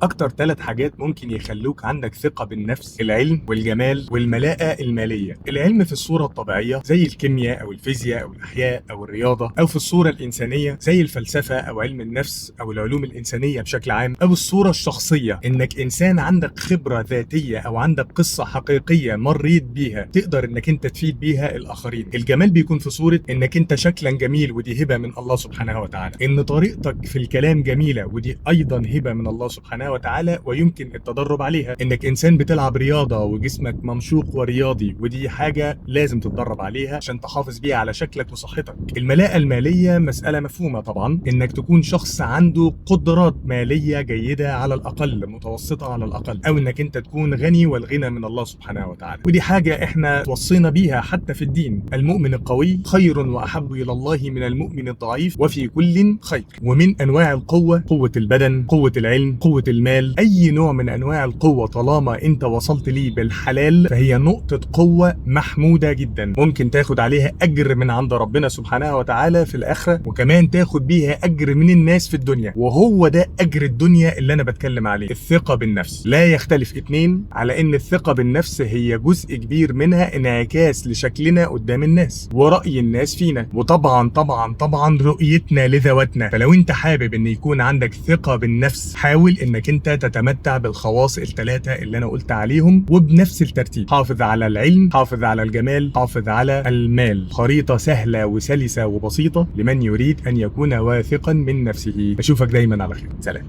أكتر 3 حاجات ممكن يخلّوك عندك ثقة بالنفس: العلم والجمال والملاءة المالية. العلم في الصورة الطبيعية زي الكيميا أو الفيزياء أو الأحياء أو الرياضة، أو في الصورة الإنسانية زي الفلسفة أو علم النفس أو العلوم الإنسانية بشكل عام، أو الصورة الشخصية إنك إنسان عندك خبرة ذاتية أو عندك قصة حقيقية مرّيت بيها تقدر إنك أنت تفيد بيها الآخرين. الجمال بيكون في صورة إنك أنت شكلًا جميل، ودي هبة من الله سبحانه وتعالى. إن طريقتك في الكلام جميلة، ودي أيضًا هبة من الله سبحانه وتعالى ويمكن التدرب عليها. انك انسان بتلعب رياضه وجسمك ممشوق ورياضي، ودي حاجه لازم تتدرب عليها عشان تحافظ بيها على شكلك وصحتك. الملاءه الماليه مساله مفهومه طبعا، انك تكون شخص عنده قدرات ماليه جيده على الاقل، متوسطه على الاقل، او انك انت تكون غني، والغنى من الله سبحانه وتعالى. ودي حاجه احنا توصينا بيها حتى في الدين: المؤمن القوي خير واحب الى الله من المؤمن الضعيف، وفي كل خير. ومن انواع القوه قوه البدن، قوه العلم، قوه المال. اي نوع من انواع القوه طالما انت وصلت ليه بالحلال فهي نقطه قوه محموده جدا، ممكن تاخد عليها اجر من عند ربنا سبحانه وتعالى في الاخره، وكمان تاخد بيها اجر من الناس في الدنيا. وهو ده اجر الدنيا اللي انا بتكلم عليه: الثقه بالنفس. لا يختلف اتنين على ان الثقه بالنفس هي جزء كبير منها انعكاس لشكلنا قدام الناس وراي الناس فينا، وطبعا طبعا طبعا رؤيتنا لذواتنا. فلو انت حابب ان يكون عندك ثقه بالنفس، حاول انك انت تتمتع بالخواص الثلاثه اللي انا قلت عليهم وبنفس الترتيب. حافظ على العلم، حافظ على الجمال، حافظ على المال. خريطه سهله وسلسه وبسيطه لمن يريد ان يكون واثقا من نفسه. اشوفك دايما على خير. سلام.